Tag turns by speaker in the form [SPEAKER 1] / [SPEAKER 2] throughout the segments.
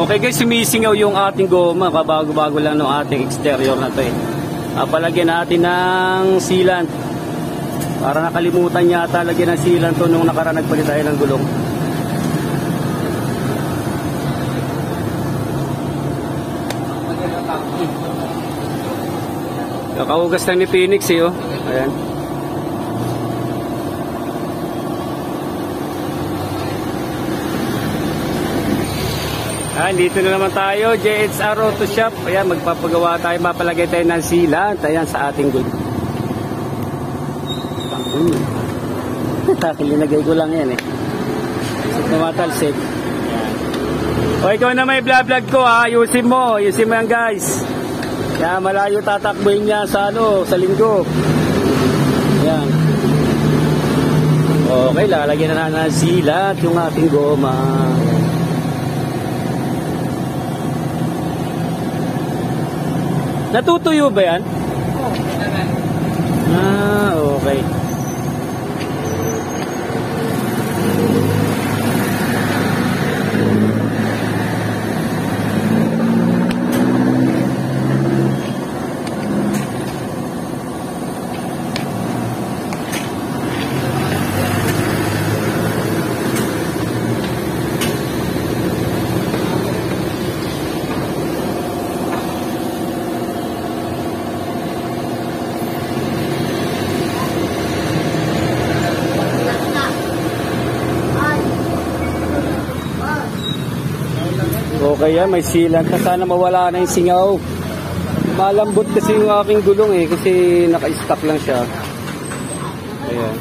[SPEAKER 1] Okay guys, sumisingaw yung ating goma. Kabago-bago lang ng ating exterior na to eh. Palagyan natin ng sealant. Para nakalimutan yata lagyan ng sealant to nung nakaraan nagpalit tayo ng gulong. Nakahugas lang ni Phoenix eh oh. Ayan. Dito na naman tayo, JHR Auto Shop. Ayan, magpapagawa tayo, mapalagay tayo ng sealant. Ayan, sa ating gulong. Linagay ko lang yan eh. Isip na matalsik. O, ikaw na may vlog ko ha. Ayusin mo yan guys. Kaya malayo tatakbuhin niya sa sa linggo. Ayan. Okay, lalagyan na ng sealant yung ating goma. Natutuyo ba yan? Oo. Okay. Okay yan, may sealant na. Sana mawala na yung singaw. Malambot kasi yung aking gulong eh, kasi naka-stock lang siya. Ayan.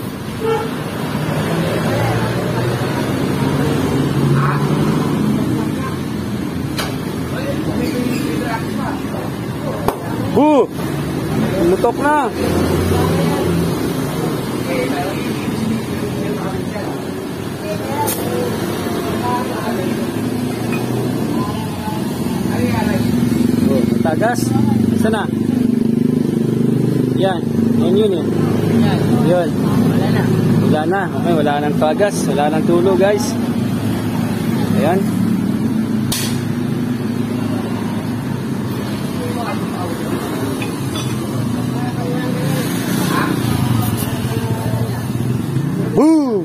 [SPEAKER 1] Boo! Mutok na! Tagas? Saan na? Yan. Yun eh. Yun. Wala na. Wala na. Okay, wala nang tagas. Wala nang tulo guys. Ayan. Boom!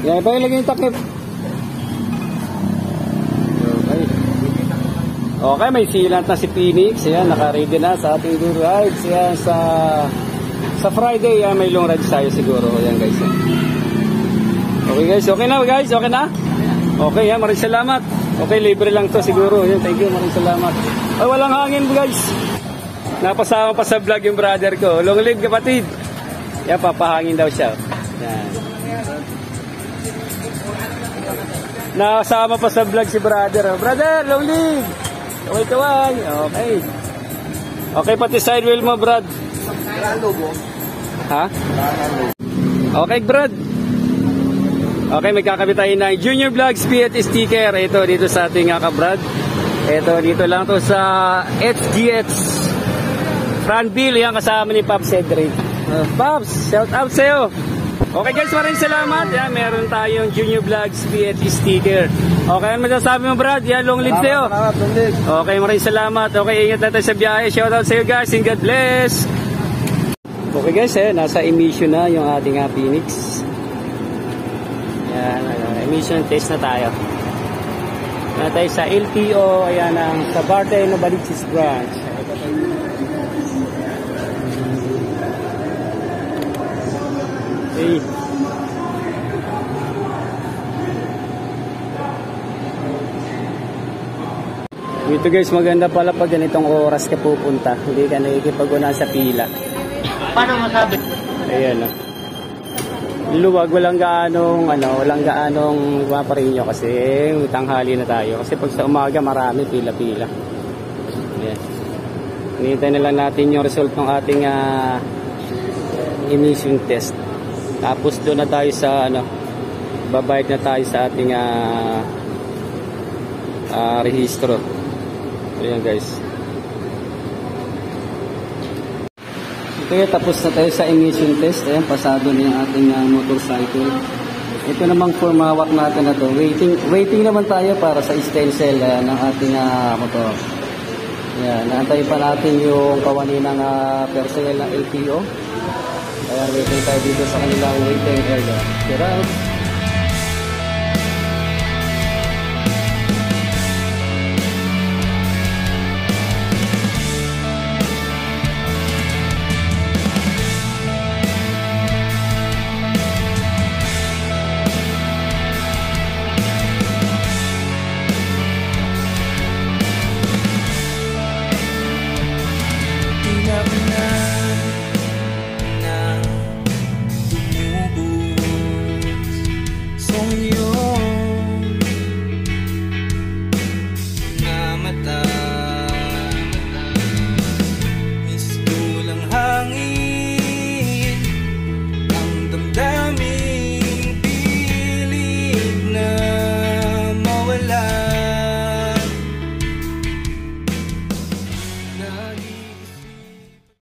[SPEAKER 1] Yan, ba yung lagay yung takip? Okay. Okay, may sealant na si Phoenix. Yan, naka-ready na sa ating long rides. Yan, sa Friday, yan, may long rides tayo siguro. Yan guys. Okay guys, okay na guys? Okay na? Okay, yan, maraming salamat. Okay, libre lang to siguro. Yan, thank you, maraming salamat. Ay, walang hangin guys. Napasama pa sa vlog yung brother ko. Long live kapatid. Yan, papahangin daw siya. Yan. Nakasama pa sa vlog si brother. Brother, long live! Okay, kaway. Okay. Okay, pati side wheel mo, Brad. Ha? Okay, Brad. Okay, magkakabit tayo ng Junior Vlogs Fiat sticker. Ito, dito sa ating ka-Brad. Ito, dito lang to sa HGX. Franville, yan kasama ni Pops Cedric. Pops, shout out sa'yo. Okay guys, maraming salamat. Yan, meron tayong Junior Vlogs Fiat sticker. Okay, ano masasabi mo Brad? Yan, long live sa'yo. Okay, maraming salamat. Okay, ingat na tayo sa biyahe. Shout out sa'yo guys and God bless. Okay guys, nasa emission na yung ating Phoenix. Yan, emission test na tayo. Na tayo sa LTO, ayan, sa Barte Novaliches branch. Okay. Dito guys, maganda pala pag ganitong oras ka pupunta. Hindi ka nakikipag-una sa pila.
[SPEAKER 2] Paano masabi?
[SPEAKER 1] Ayan o. Luwag, walang gaanong maparinyo kasi tanghali na tayo. Kasi pag sa umaga marami pila-pila. Ayan. Hinihintay na lang natin yung result ng ating emission test. Tapos doon na tayo sa babayad na tayo sa ating rehistro. Ayan guys. Okay, tapos na tayo sa emission test. Ayan, pasado na yung ating motorcycle. Ito namang formawak natin na to. Waiting naman tayo para sa stencil ng ating motor. Ayan, naantay pa natin yung kawaninang personnel ng LTO. Ayan, waiting tayo dito sa kanilang waiting area. Tira.